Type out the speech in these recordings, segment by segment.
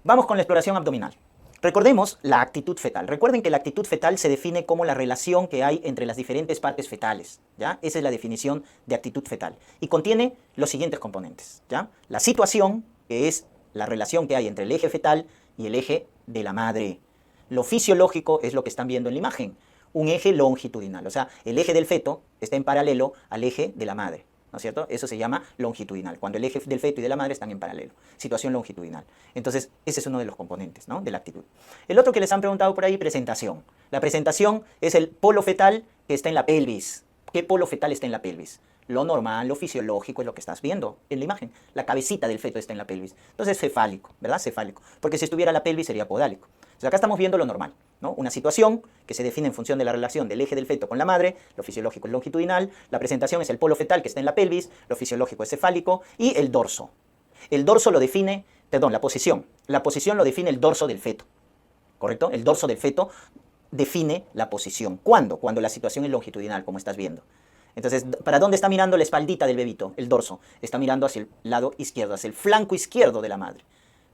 Vamos con la exploración abdominal. Recordemos la actitud fetal. Recuerden que la actitud fetal se define como la relación que hay entre las diferentes partes fetales, ¿ya? Esa es la definición de actitud fetal. Y contiene los siguientes componentes, ¿ya? La situación, que es la relación que hay entre el eje fetal y el eje de la madre. Lo fisiológico es lo que están viendo en la imagen, un eje longitudinal. O sea, el eje del feto está en paralelo al eje de la madre, ¿no es cierto? Eso se llama longitudinal, cuando el eje del feto y de la madre están en paralelo. Situación longitudinal. Entonces, ese es uno de los componentes, ¿no?, de la actitud. El otro que les han preguntado por ahí, presentación. La presentación es el polo fetal que está en la pelvis. ¿Qué polo fetal está en la pelvis? Lo normal, lo fisiológico es lo que estás viendo en la imagen. La cabecita del feto está en la pelvis. Entonces, cefálico, ¿verdad? Cefálico. Porque si estuviera la pelvis sería podálico. Entonces, acá estamos viendo lo normal, ¿no? Una situación que se define en función de la relación del eje del feto con la madre, lo fisiológico es longitudinal, la presentación es el polo fetal que está en la pelvis, lo fisiológico es cefálico, y el dorso. El dorso lo define, perdón, la posición lo define el dorso del feto, ¿correcto? El dorso del feto define la posición. ¿Cuándo? Cuando la situación es longitudinal, como estás viendo. Entonces, ¿para dónde está mirando la espaldita del bebito? El dorso. Está mirando hacia el lado izquierdo, hacia el flanco izquierdo de la madre.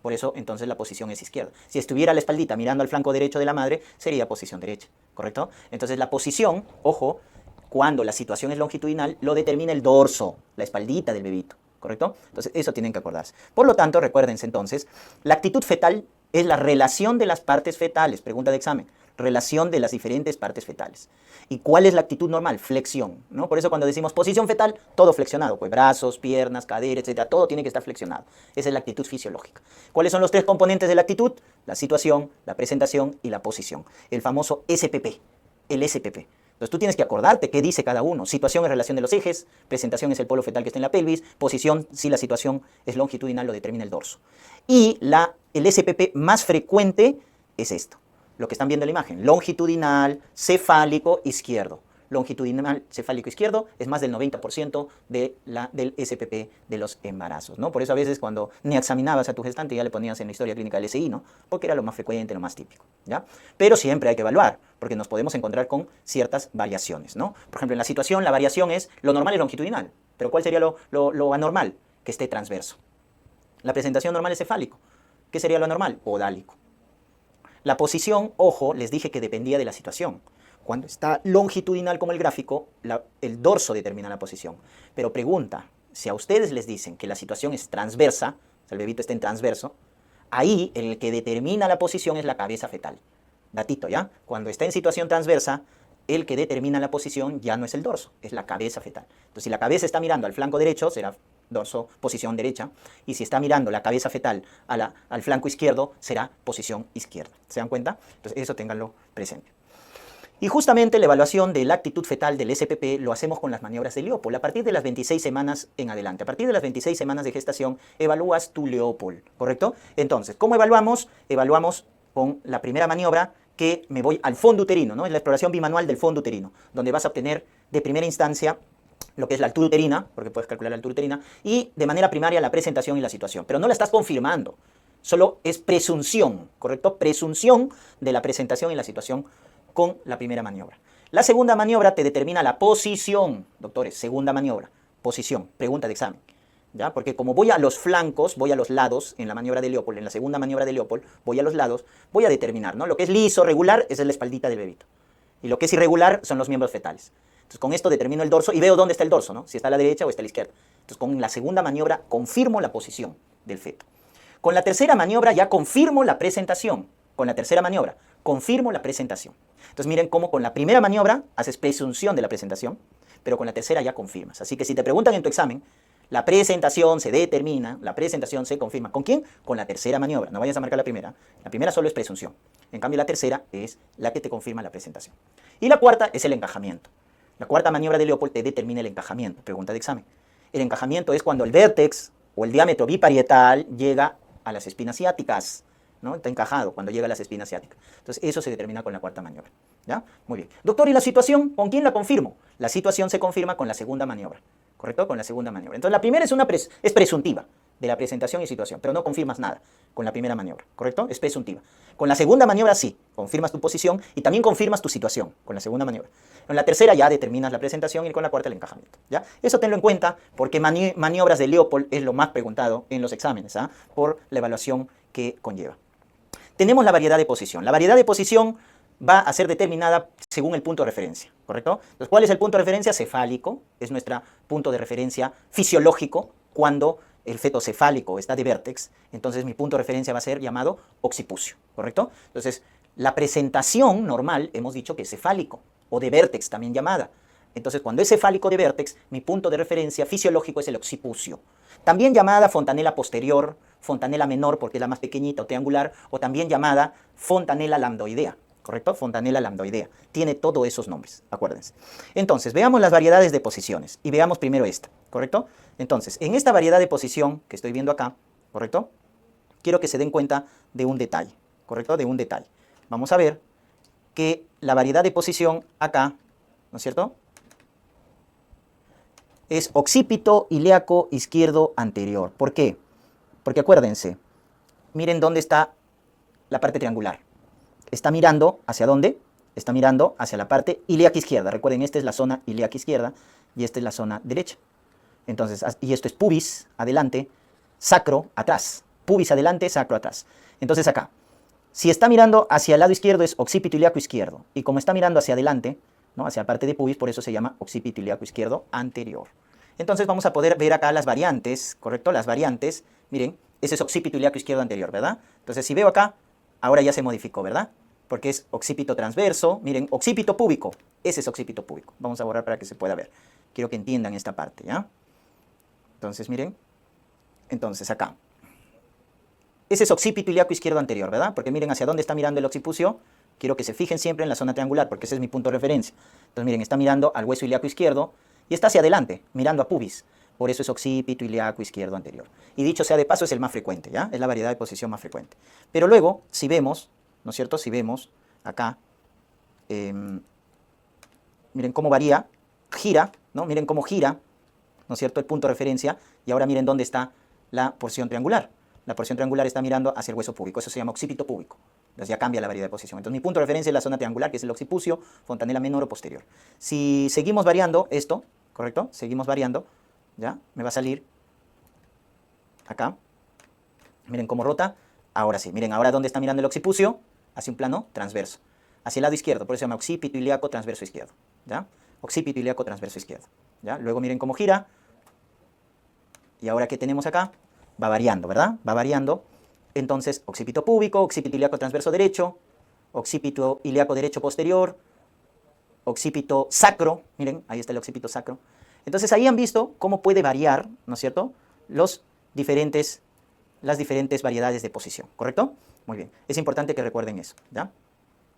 Por eso, entonces, la posición es izquierda. Si estuviera la espaldita mirando al flanco derecho de la madre, sería posición derecha, ¿correcto? Entonces, la posición, ojo, cuando la situación es longitudinal, lo determina el dorso, la espaldita del bebito, ¿correcto? Entonces, eso tienen que acordarse. Por lo tanto, recuérdense entonces, la actitud fetal es la relación de las partes fetales, pregunta de examen, relación de las diferentes partes fetales. ¿Y cuál es la actitud normal? Flexión, ¿no? Por eso cuando decimos posición fetal, todo flexionado, pues brazos, piernas, cadera, etcétera, todo tiene que estar flexionado. Esa es la actitud fisiológica. ¿Cuáles son los tres componentes de la actitud? La situación, la presentación y la posición. El famoso SPP, el SPP. Entonces tú tienes que acordarte qué dice cada uno. Situación es relación de los ejes, presentación es el polo fetal que está en la pelvis, posición, si la situación es longitudinal, lo determina el dorso. Y el SPP más frecuente es esto, lo que están viendo en la imagen, longitudinal, cefálico, izquierdo. Longitudinal, cefálico, izquierdo es más del 90% del SPP de los embarazos, ¿no? Por eso a veces cuando ni examinabas a tu gestante ya le ponías en la historia clínica el SI, ¿no? Porque era lo más frecuente, lo más típico, ¿ya? Pero siempre hay que evaluar, porque nos podemos encontrar con ciertas variaciones, ¿no? Por ejemplo, en la situación la variación es, lo normal es longitudinal, pero ¿cuál sería lo anormal? Que esté transverso. La presentación normal es cefálico. ¿Qué sería lo anormal? Podálico. La posición, ojo, les dije que dependía de la situación. Cuando está longitudinal como el gráfico, el dorso determina la posición. Pero pregunta, si a ustedes les dicen que la situación es transversa, o sea, el bebito está en transverso, ahí el que determina la posición es la cabeza fetal. Datito, ¿ya? Cuando está en situación transversa, el que determina la posición ya no es el dorso, es la cabeza fetal. Entonces, si la cabeza está mirando al flanco derecho, será dorso, posición derecha, y si está mirando la cabeza fetal al flanco izquierdo, será posición izquierda. ¿Se dan cuenta? Entonces, eso ténganlo presente. Y justamente la evaluación de la actitud fetal del SPP lo hacemos con las maniobras de Leopold, a partir de las 26 semanas en adelante. A partir de las 26 semanas de gestación, evalúas tu Leopold, ¿correcto? Entonces, ¿cómo evaluamos? Evaluamos con la primera maniobra, que me voy al fondo uterino, ¿no? Es la exploración bimanual del fondo uterino, donde vas a obtener de primera instancia lo que es la altura uterina, porque puedes calcular la altura uterina, y de manera primaria la presentación y la situación, pero no la estás confirmando, solo es presunción, ¿correcto? Presunción de la presentación y la situación con la primera maniobra. La segunda maniobra te determina la posición, doctores, segunda maniobra, posición, pregunta de examen, ¿ya? Porque como voy a los flancos, voy a los lados, en la maniobra de Leopold, en la segunda maniobra de Leopold, voy a los lados, voy a determinar, ¿no? Lo que es liso, regular, esa es la espaldita del bebito, y lo que es irregular son los miembros fetales. Entonces, con esto determino el dorso y veo dónde está el dorso, ¿no? Si está a la derecha o está a la izquierda. Entonces, con la segunda maniobra confirmo la posición del feto. Con la tercera maniobra ya confirmo la presentación. Con la tercera maniobra confirmo la presentación. Entonces, miren cómo con la primera maniobra haces presunción de la presentación, pero con la tercera ya confirmas. Así que si te preguntan en tu examen, la presentación se determina, la presentación se confirma. ¿Con quién? Con la tercera maniobra. No vayas a marcar la primera. La primera solo es presunción. En cambio, la tercera es la que te confirma la presentación. Y la cuarta es el encajamiento. La cuarta maniobra de Leopold te determina el encajamiento. Pregunta de examen. El encajamiento es cuando el vértex o el diámetro biparietal llega a las espinas ciáticas, ¿no? Está encajado cuando llega a las espinas ciáticas. Entonces, eso se determina con la cuarta maniobra, ¿ya? Muy bien. Doctor, ¿y la situación? ¿Con quién la confirmo? La situación se confirma con la segunda maniobra, ¿correcto? Con la segunda maniobra. Entonces, la primera es presuntiva de la presentación y situación, pero no confirmas nada con la primera maniobra, ¿correcto? Es presuntiva. Con la segunda maniobra sí, confirmas tu posición y también confirmas tu situación con la segunda maniobra. En la tercera ya determinas la presentación y con la cuarta el encajamiento, ¿ya? Eso tenlo en cuenta porque maniobras de Leopold es lo más preguntado en los exámenes, ¿ah? Por la evaluación que conlleva. Tenemos la variedad de posición. La variedad de posición va a ser determinada según el punto de referencia, ¿correcto? Entonces, ¿cuál es el punto de referencia? Cefálico, es nuestro punto de referencia fisiológico cuando el feto cefálico está de vértex, entonces mi punto de referencia va a ser llamado occipucio, ¿correcto? Entonces, la presentación normal hemos dicho que es cefálico, o de vértex también llamada. Entonces, cuando es cefálico de vértex, mi punto de referencia fisiológico es el occipucio. También llamada fontanela posterior, fontanela menor porque es la más pequeñita o triangular, o también llamada fontanela lambdoidea, ¿correcto? Fontanela lambdoidea. Tiene todos esos nombres, acuérdense. Entonces, veamos las variedades de posiciones y veamos primero esta, ¿correcto? Entonces, en esta variedad de posición que estoy viendo acá, ¿correcto? Quiero que se den cuenta de un detalle, ¿correcto? De un detalle. Vamos a ver que la variedad de posición acá, ¿no es cierto?, es occipito ilíaco izquierdo anterior. ¿Por qué? Porque acuérdense, miren dónde está la parte triangular. Está mirando ¿hacia dónde? Está mirando hacia la parte ilíaca izquierda. Recuerden, esta es la zona ilíaca izquierda y esta es la zona derecha. Entonces, y esto es pubis, adelante, sacro, atrás. Pubis adelante, sacro atrás. Entonces acá, si está mirando hacia el lado izquierdo es occipito ilíaco izquierdo. Y como está mirando hacia adelante, ¿no?, hacia la parte de pubis, por eso se llama occipito ilíaco izquierdo anterior. Entonces vamos a poder ver acá las variantes, ¿correcto? Las variantes, miren, ese es occipito ilíaco izquierdo anterior, ¿verdad? Entonces si veo acá, ahora ya se modificó, ¿verdad? Porque es occipito transverso, miren, occipito púbico, ese es occipito púbico. Vamos a borrar para que se pueda ver. Quiero que entiendan esta parte, ¿ya? Entonces miren, entonces acá. Ese es occipito ilíaco izquierdo anterior, ¿verdad? Porque miren hacia dónde está mirando el occipucio. Quiero que se fijen siempre en la zona triangular, porque ese es mi punto de referencia. Entonces miren, está mirando al hueso ilíaco izquierdo y está hacia adelante, mirando a pubis. Por eso es occipito ilíaco izquierdo anterior. Y dicho sea de paso, es el más frecuente, ¿ya? Es la variedad de posición más frecuente. Pero luego, si vemos, ¿no es cierto? Si vemos acá, miren cómo varía, gira, ¿no? Miren cómo gira, ¿no es cierto?, el punto de referencia. Y ahora miren dónde está la porción triangular. La porción triangular está mirando hacia el hueso púbico. Eso se llama occipito púbico. Entonces ya cambia la variedad de posición. Entonces mi punto de referencia es la zona triangular, que es el occipucio, fontanela menor o posterior. Si seguimos variando esto, ¿correcto? Seguimos variando, ¿ya? Me va a salir acá. Miren cómo rota. Ahora sí, miren, ahora dónde está mirando el occipucio, hacia un plano transverso. Hacia el lado izquierdo, por eso se llama occipito ilíaco transverso izquierdo, ¿ya? Occipito ilíaco transverso izquierdo, ¿ya? Luego miren cómo gira. Y ahora, ¿qué tenemos acá? Va variando, ¿verdad? Va variando. Entonces, occipito púbico, occipito ilíaco transverso derecho, occipito ilíaco derecho posterior, occipito sacro, miren, ahí está el occipito sacro. Entonces, ahí han visto cómo puede variar, ¿no es cierto?, las diferentes variedades de posición, ¿correcto? Muy bien, es importante que recuerden eso, ¿ya?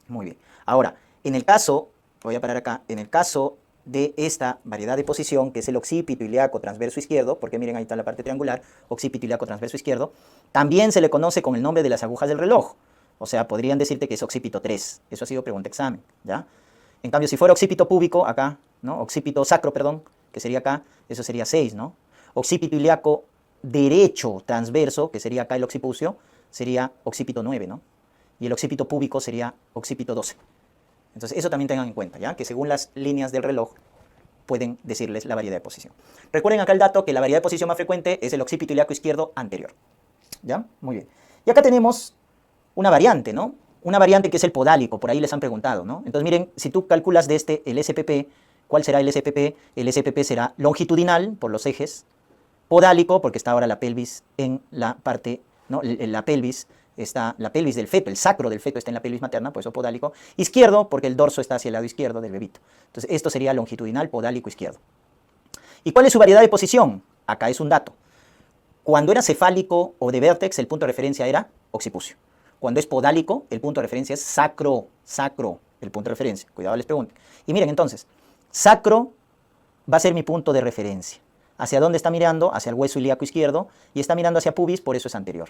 Muy bien. Ahora, en el caso, voy a parar acá, en el caso de esta variedad de posición, que es el occipito ilíaco transverso izquierdo, porque miren, ahí está la parte triangular, occipito ilíaco transverso izquierdo, también se le conoce con el nombre de las agujas del reloj. O sea, podrían decirte que es occipito 3. Eso ha sido pregunta examen, ¿ya? En cambio, si fuera occipito púbico, acá, ¿no? Occipito sacro, perdón, que sería acá, eso sería 6, ¿no? Occipito ilíaco derecho transverso, que sería acá el occipucio, sería occipito 9, ¿no? Y el occipito púbico sería occipito 12. Entonces, eso también tengan en cuenta, ¿ya? Que según las líneas del reloj pueden decirles la variedad de posición. Recuerden acá el dato que la variedad de posición más frecuente es el occipito ilíaco izquierdo anterior, ¿ya? Muy bien. Y acá tenemos una variante, ¿no? Una variante que es el podálico, por ahí les han preguntado, ¿no? Entonces, miren, si tú calculas de este el SPP, ¿cuál será el SPP? El SPP será longitudinal, por los ejes, podálico, porque está ahora la pelvis en la parte, ¿no? La pelvis está, la pelvis del feto, el sacro del feto está en la pelvis materna, por eso podálico. Izquierdo, porque el dorso está hacia el lado izquierdo del bebito. Entonces, esto sería longitudinal, podálico, izquierdo. ¿Y cuál es su variedad de posición? Acá es un dato. Cuando era cefálico o de vértex, el punto de referencia era occipucio. Cuando es podálico, el punto de referencia es sacro, el punto de referencia. Cuidado, les pregunto. Y miren, entonces, sacro va a ser mi punto de referencia. ¿Hacia dónde está mirando? Hacia el hueso ilíaco izquierdo, y está mirando hacia pubis, por eso es anterior.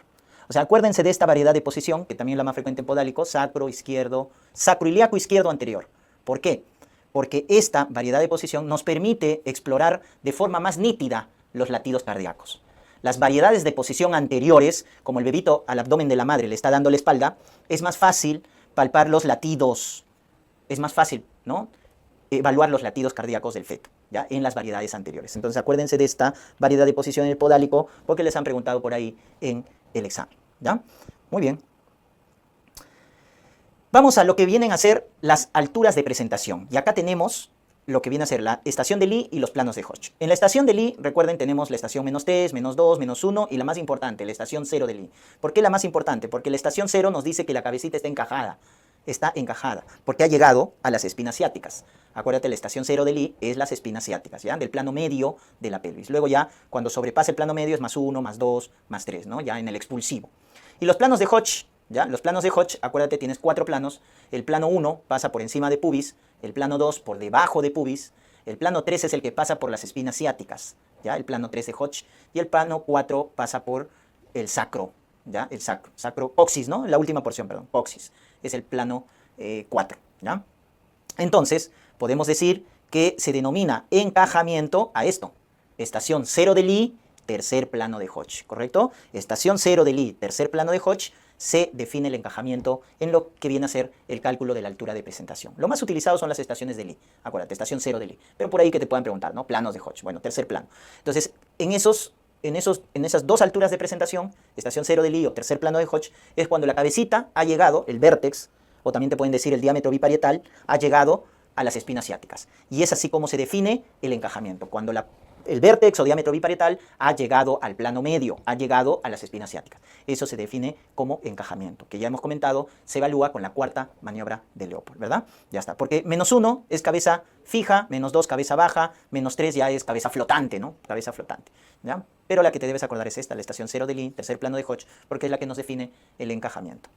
O sea, acuérdense de esta variedad de posición, que también es la más frecuente en podálico, sacro, izquierdo, sacro ilíaco izquierdo anterior. ¿Por qué? Porque esta variedad de posición nos permite explorar de forma más nítida los latidos cardíacos. Las variedades de posición anteriores, como el bebito al abdomen de la madre le está dando la espalda, es más fácil palpar los latidos, es más fácil, ¿no?, evaluar los latidos cardíacos del feto, ¿ya?, en las variedades anteriores. Entonces acuérdense de esta variedad de posición en el podálico, porque les han preguntado por ahí en el examen, ¿ya? Muy bien. Vamos a lo que vienen a ser las alturas de presentación. Y acá tenemos lo que viene a ser la estación de Lie y los planos de Hodge. En la estación de Lie, recuerden, tenemos la estación -3, -2, -1 y la más importante, la estación 0 de Lie. ¿Por qué la más importante? Porque la estación 0 nos dice que la cabecita está encajada. Está encajada, porque ha llegado a las espinas ciáticas. Acuérdate, la estación 0 de Lie es las espinas ciáticas, ¿ya? Del plano medio de la pelvis. Luego ya, cuando sobrepasa el plano medio es +1, +2, +3, ¿no? Ya en el expulsivo. Y los planos de Hodge, ¿ya? Los planos de Hodge, acuérdate, tienes 4 planos. El plano 1 pasa por encima de pubis, el plano 2 por debajo de pubis, el plano 3 es el que pasa por las espinas ciáticas, ¿ya? El plano 3 de Hodge, y el plano 4 pasa por el sacro, ¿ya? El sacro, sacro coxis, ¿no? La última porción, perdón, coxis, es el plano 4, ¿ya? Entonces, podemos decir que se denomina encajamiento a esto, estación 0 de Lie, tercer plano de Hodge, ¿correcto? Estación 0 de Lie, tercer plano de Hodge, se define el encajamiento en lo que viene a ser el cálculo de la altura de presentación. Lo más utilizado son las estaciones de Lie, acuérdate, estación 0 de Lie, pero por ahí que te puedan preguntar, ¿no? Planos de Hodge, bueno, tercer plano. Entonces, en esas dos alturas de presentación, estación 0 de Lie o tercer plano de Hodge, es cuando la cabecita ha llegado, el vértex, o también te pueden decir el diámetro biparietal, ha llegado a las espinas ciáticas. Y es así como se define el encajamiento, cuando el vértex o diámetro biparietal ha llegado al plano medio, ha llegado a las espinas ciáticas. Eso se define como encajamiento, que ya hemos comentado, se evalúa con la cuarta maniobra de Leopold, ¿verdad? Ya está, porque -1 es cabeza fija, -2 cabeza baja, -3 ya es cabeza flotante, ¿no? Cabeza flotante, ¿ya? Pero la que te debes acordar es esta, la estación 0 de Lie, tercer plano de Hodge, porque es la que nos define el encajamiento.